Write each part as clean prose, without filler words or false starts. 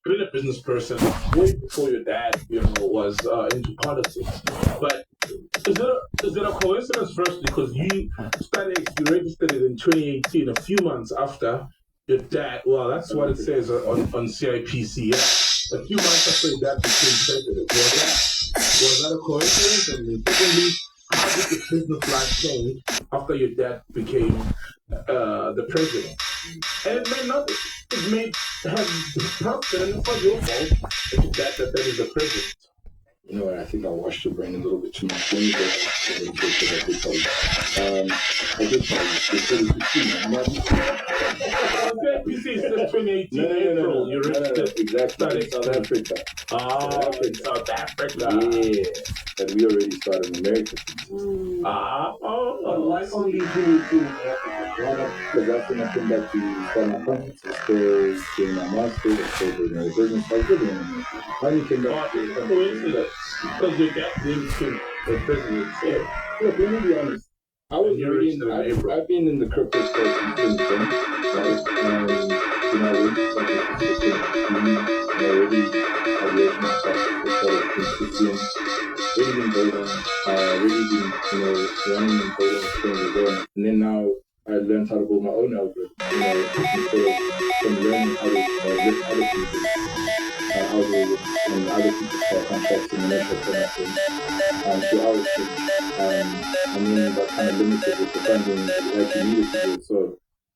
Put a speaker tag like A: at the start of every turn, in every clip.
A: been a business person way before your dad, was into politics. But is it a coincidence first because you registered it in 2018, a few months after your dad? Well, that's what it says on CIPC. Yeah, a few months after your dad became president. Was that a coincidence? And secondly, how did the business life change after your dad became the president? And it may not. It may have prospered, and it's not your fault that is the president.
B: You know what? I think I washed your brain a little bit too much. Let me go back to the I did tell you.
A: PC says 2018 April. You're
B: exactly. South Africa.
A: South Africa.
B: Yeah. And we already started in America.
C: Why only 2018
B: because that's when I came back to start my business. I still doing my master's, I still doing my business. I was living in it. I only came back to
A: because your dad became the president.
B: Look, let me be honest. I've been in the crypto space since then, right? And, I went to already aviation myself really been building, really been, running and building things as well. And then now I learned how to build my own algorithm, instead of from learning how to lift other people's algorithms and other people's smart contracts and initial connections to our thing. And then got kind of limited with the funding that we actually needed to do it. So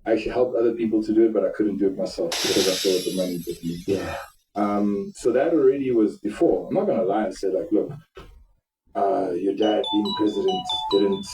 B: I actually helped other people to do it, but I couldn't do it myself because I thought the money was me.
A: Yeah.
B: So that already was before. I'm not going to lie and say, like, look, your dad being president didn't,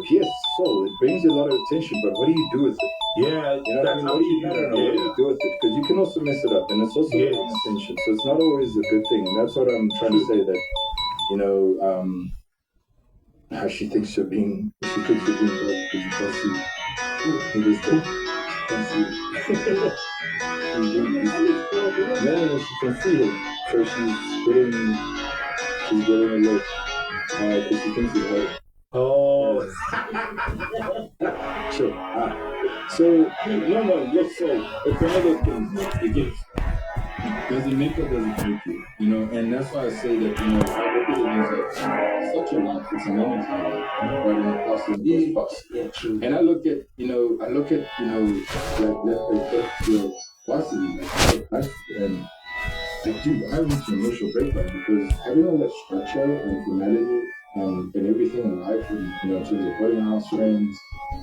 B: yes, so it brings you a lot of attention, but what do you do with it?
A: Yeah,
B: what do you do with it? Because you can also mess it up, and it's also attention, so it's not always a good thing, and that's what I'm trying to say, that, how she thinks you're being good because you can't see. It is the, can't see. She can see it, so she's getting a look. Because she thinks it's hard.
A: Oh.
B: Sure. So, no, look, so it's one of those things, it gets, does it make or does it break you? And that's why I say that, I look at it as such a life, it's a moment, but in the past is past.
A: Yeah, true.
B: And I look at, like, varsity, like, and I reached an emotional breakdown because having all that structure and formality and everything in life, in terms of putting house friends,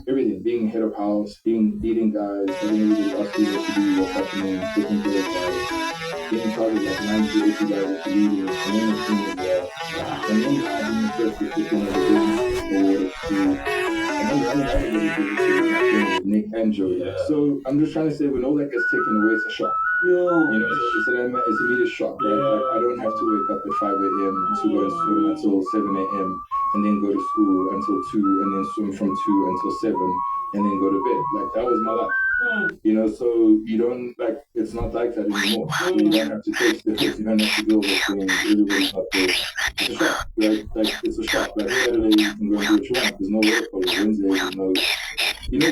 B: everything, being head of house, leading guys, having everybody else do what to do, what's happening, taking care of guys, being in charge of like 90, 80 guys, leaders, and then a team as well. And then having yourself to take on the business and then running out of the Nick and Joey. Yeah. So I'm just trying to say, when all that gets taken away, it's a shock. It's an immediate shock, right?
A: Yeah.
B: Like, I don't have to wake up at 5 a.m. to go and swim until 7 a.m. and then go to school until 2 and then swim from 2 until 7 and then go to bed. Like, that was my life. So you don't, like, it's not like that anymore. You don't have to take steps, you don't have to deal with things, everybody's not there. It's a shock, right? Like, it's a shock. Like, Saturday, you can go and do what you want. There's no work for you. Wednesday, there's no...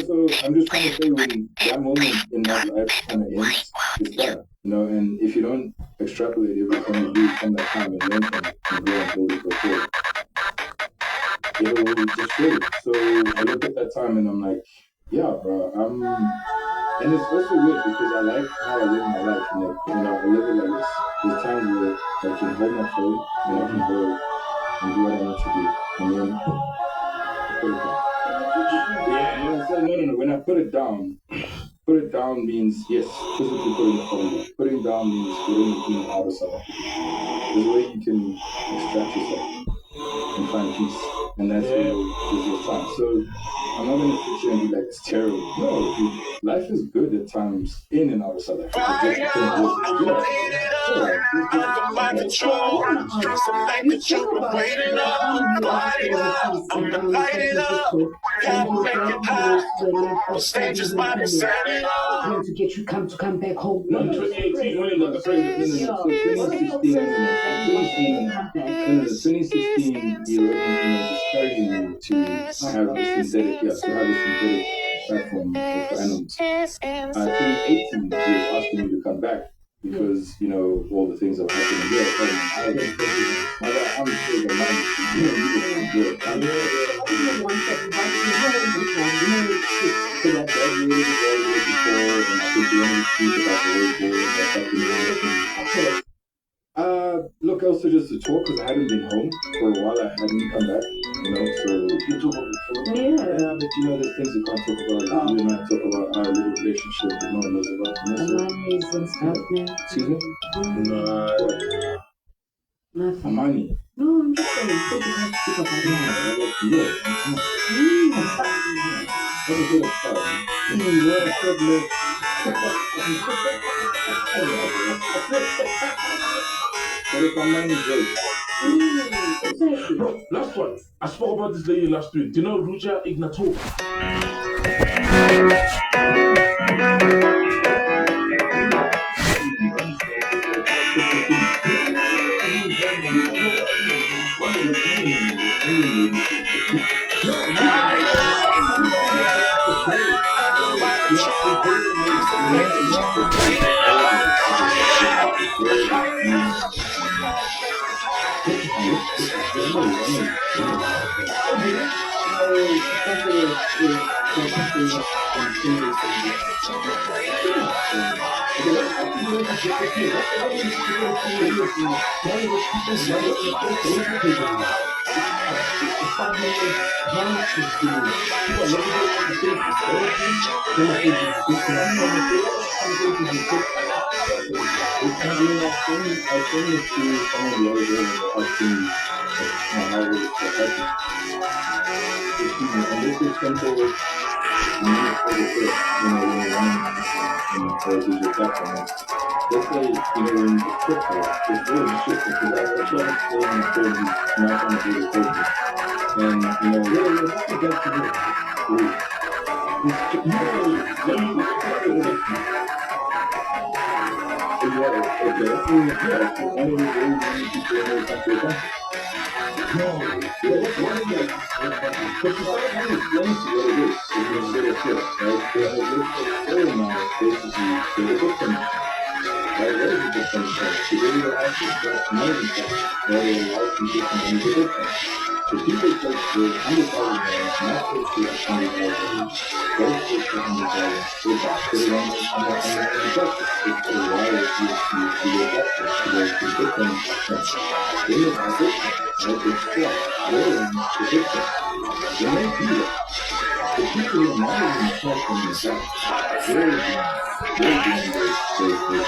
B: so I'm just trying to say, when that moment in my life kind of ends, it's done. And if you don't extrapolate everything you do from that time and learn from it and go and build it before, it'll just show. So I look at that time and I'm like, yeah, bro, and it's also weird because I like how I live my life. I live it like this. There's times where I can hold my phone and I can go and do what I need to do. And then I put it down. No. When I put it down means, yes, physically putting the phone down. Putting down means getting the thing out of South Africa. There's a way you can extract yourself and find peace. And that's there's your time. So I'm not going to sit here and be like, it's terrible. No, dude, life is good at times in and out of South Africa.
C: To get you come back home.
A: No, 2018 when he got the president.
B: 2016, he discouraging me to have this synthetic platform for animals. 2018, he was asking me to come back because all the things that were happening here. I'm sure the man is good. So that graduated all the way before, and I think the only speak about the way forward that's happening. Look, also just to talk because I hadn't been home for a while. I hadn't come back, so you talk about before. Yeah, but there's things you can't talk about. You and I talk about our little relationship that no one knows about.
C: The monies and stuff, man.
B: Excuse me?
C: Nothing.
B: Money.
C: No, I'm just saying, people have to speak about that.
B: But if I'm money great.
A: Last one. I spoke about this lady last week. Do you know Ruja Ignatova?
B: Let's say, when it's crypto, it's very interesting because I try to explain the story, not trying to do the focus. And, what's the best to do? The people that will undervalue them, not put it on the go put it on the go, go back, put it on the justice. It's a wire to your justice, to the victim. Then you have it, like it's struck, rolling the victim. When they do that, the people who are not even themselves from the back, they're doing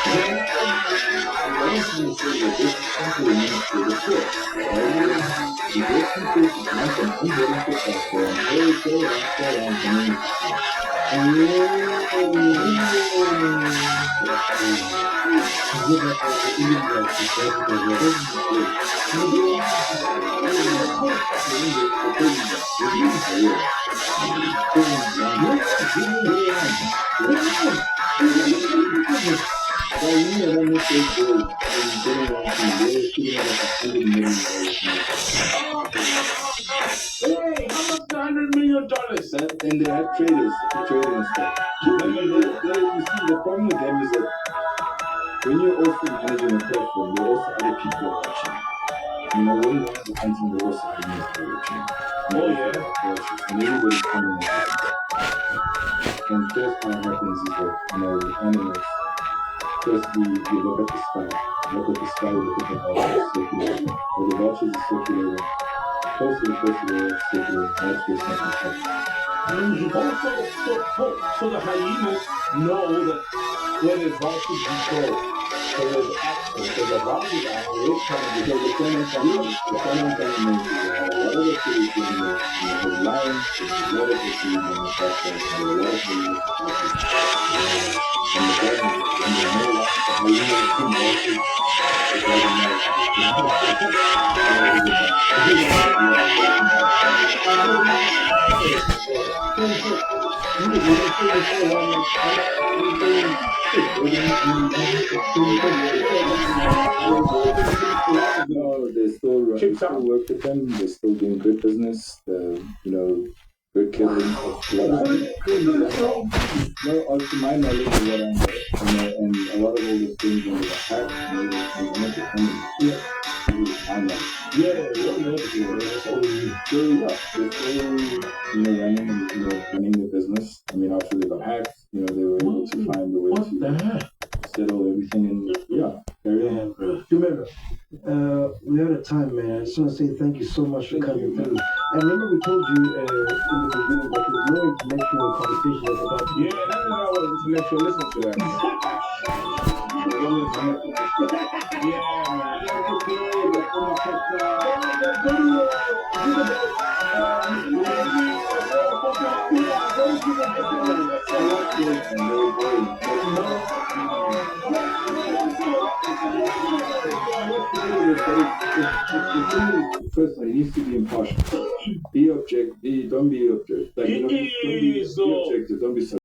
B: Hey, how much $100 million? And they have traders trading and stuff. You see, the problem with them is that when you're also managing a platform, there are also other people watching. When you're hunting, there are also animals watching.
A: Oh, yeah.
B: And everybody's coming in. And first what happens is that, with animals, firstly, you look at the sky. Look at the sky, look at the vultures circulating. Or the vultures are circulating. Close to the circulating. That's where something happens.
A: So the hyenas know that when the vultures control, so there's action. So the vultures are always coming because
B: the Kenyan family means a lot of the cities in the lions, there's a lot of the cities in the factory, and a lot of the and the government, and the more hyenas too vultures, it doesn't matter. No, they still work with them. They're still doing good business. the killing of blood. No, to my knowledge of what I know, and a lot of all those things when they were hacked, and they were not defending. Yeah. Running the business. I mean, after they got hacked, they were able to find a way to settle everything and carry on.
D: Remember, we're out of time, man. I just want to say thank you so much for coming through. And remember, we told you in the beginning that there's no intellectual conversation that's about to be.
A: Yeah, that's not what intellectual. Listen to that. Yeah, man.
B: First, it needs to be impartial. Don't be objective. Like, don't be objective. Don't be